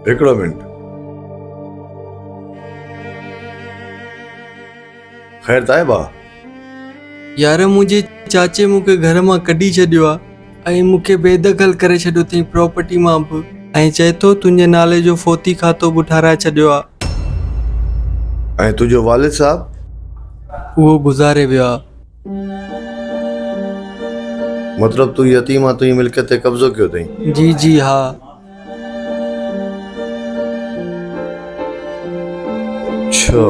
हिकिड़ो मिंट। ख़ैर ताइबा? यार मुंहिंजे चाचे मूंखे घर मां कढी छॾियो आहे ऐं मूंखे बेदख़ल करे छॾियो अथई प्रॉपर्टी मां बि ऐं चए थो तुंहिंजे नाले जो फोती खातो बि ठाराए छॾियो आहे। ऐं तुंहिंजो वालिद साहब? उहो गुज़ारे वियो आहे। मतिलबु तूं यतीमा तुंहिंजी मिल्कियत ते कब्ज़ो कयो अथई? जी जी हा। अच्छा,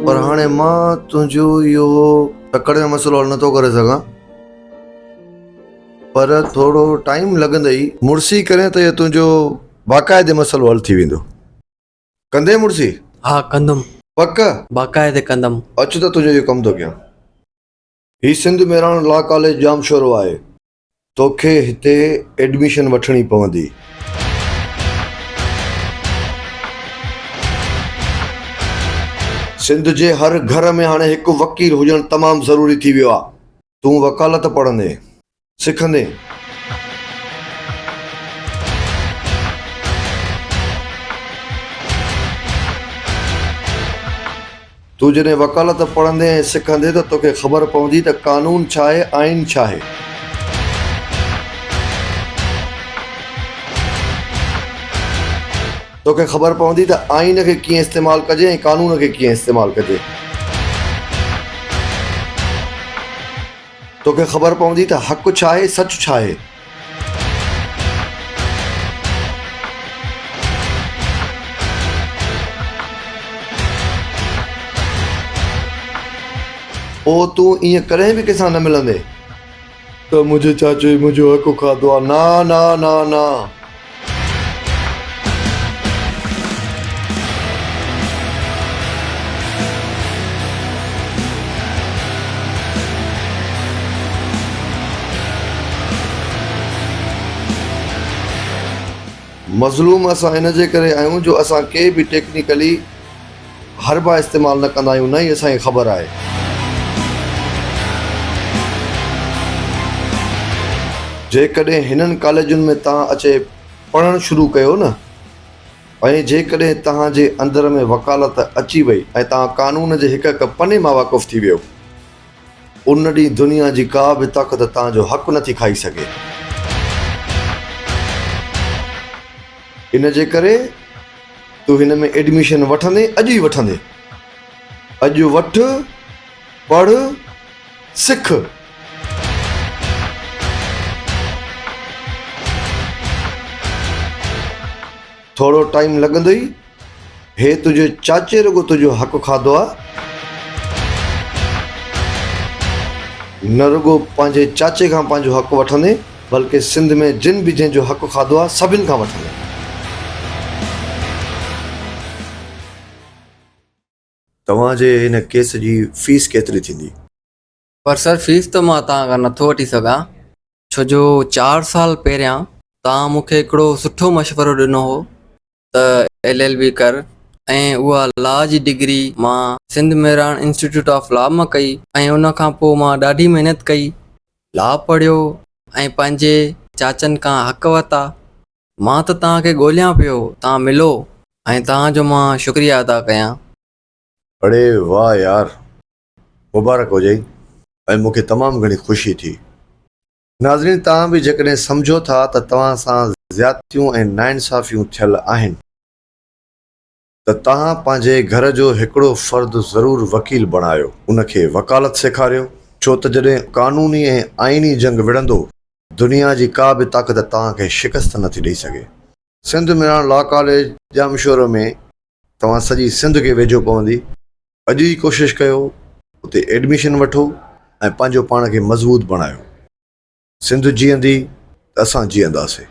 पर हाणे मां तुंहिंजो इहो तकड़े जो मसइलो हल नथो करे सघां, पर थोरो टाइम लॻंदई। मुड़सी करे त इहो तुंहिंजो बाक़ाइदे मसइलो हल थी वेंदो। कंदे मुड़सी? हा कंदुमि, पक? बाक़ाइदे कंदुमि। अचु त तुंहिंजो इहो कमु थो कयां। ही सिंध मेरान लॉ कॉलेज जाम शोरो आहे, तोखे हिते एडमिशन वठणी पवंदी। सिंध जे हर घर में हाणे हिकु वकील हुजणु तमामु ज़रूरी थी वियो आहे। तूं वकालत पढ़ंदे सिखंदे तूं जॾहिं वकालत पढ़ंदे ऐं सिखंदे त तोखे ख़बर पवंदी त कानून छा आहे, आइन छा आहे। तोखे ख़बर पवंदी त आइन खे कीअं इस्तेमालु कजे ऐं कानून खे कीअं इस्तेमालु कजे। तोखे ख़बर पवंदी त हक़ छा आहे, सच छा आहे। पोइ तूं ईअं कॾहिं बि कंहिंसां न मिलंदे त मुंहिंजे चाचे मुंहिंजो हक़ खाधो आहे। ना ना ना ना, मज़लूम असां हिन जे करे आहियूं जो असां के बि टेक्निकली हरबा इस्तेमालु न कंदा आहियूं, न ई असांखे ख़बर आहे। जेकॾहिं हिननि कॉलेजुनि में तव्हां अचे पढ़णु शुरू कयो न, ऐं जेकॾहिं तव्हांजे अंदर में वकालत अची वई ऐं तव्हां कानून जे हिकु हिकु पने मां वाक़ुफ़ु थी वियो, उन ॾींहुं दुनिया जी का बि ताक़त तव्हांजो हक़ु नथी खाई सघे। इन जे करे तूं हिन में एडमिशन वठंदे, अॼु ई वठंदे। अॼु वठ, पढ़, सिख। थोरो टाइम लॻंदो ई। हे तुंहिंजे चाचे रुॻो तुंहिंजो हक़ु खाधो आहे, न रुॻो पंहिंजे चाचे खां पंहिंजो हक़ु वठंदे, बल्कि सिंध में जिन बि जंहिंजो हक़ु खाधो आहे सभिनि खां वठंदे। तव्हांजे हिन केस जी फीस केतिरी थींदी? पर सर फीस त मां तव्हां खां नथो वठी सघां, छो जो 4 साल पहिरियां तव्हां मूंखे हिकिड़ो सुठो मशवरो ॾिनो हो त LLB कर, ऐं उहा लॉ जी डिग्री मां Sindh Mehran institute of law मां कई। ऐं उन खां पोइ मां ॾाढी महिनत कई, लॉ पढ़ियो ऐं पंहिंजे चाचनि खां हक़ वरिता। मां त तव्हांखे ॻोल्हियां पियो, तव्हां मिलो ऐं तव्हांजो मां शुक्रिया अदा कयां। अड़े वाह यार, मुबारक हुजई ऐं मूंखे तमामु घणी ख़ुशी थी। नाज़रीन, तव्हां बि जेकॾहिं सम्झो था त तव्हां सां ज़्यादतियूं ऐं नाइंसाफ़ियूं थियल आहिनि त तव्हां पंहिंजे घर जो हिकिड़ो फ़र्द ज़रूरु वकील बणायो, उनखे वकालत सेखारियो, छो त जॾहिं कानूनी ऐं आइनी जंग विढ़ंदो, दुनिया जी का बि ताक़त तव्हांखे शिकस्त नथी ॾेई सघे। सिंध मेरान लॉ कॉलेज जामशोरो में तव्हां सॼी सिंध खे वेझो पवंदी। अॼु ई कोशिशि कयो, उते एडमिशन वठो ऐं पंहिंजो पाण खे मज़बूत बणायो। सिंध जीअंदी त असां जीअंदासीं।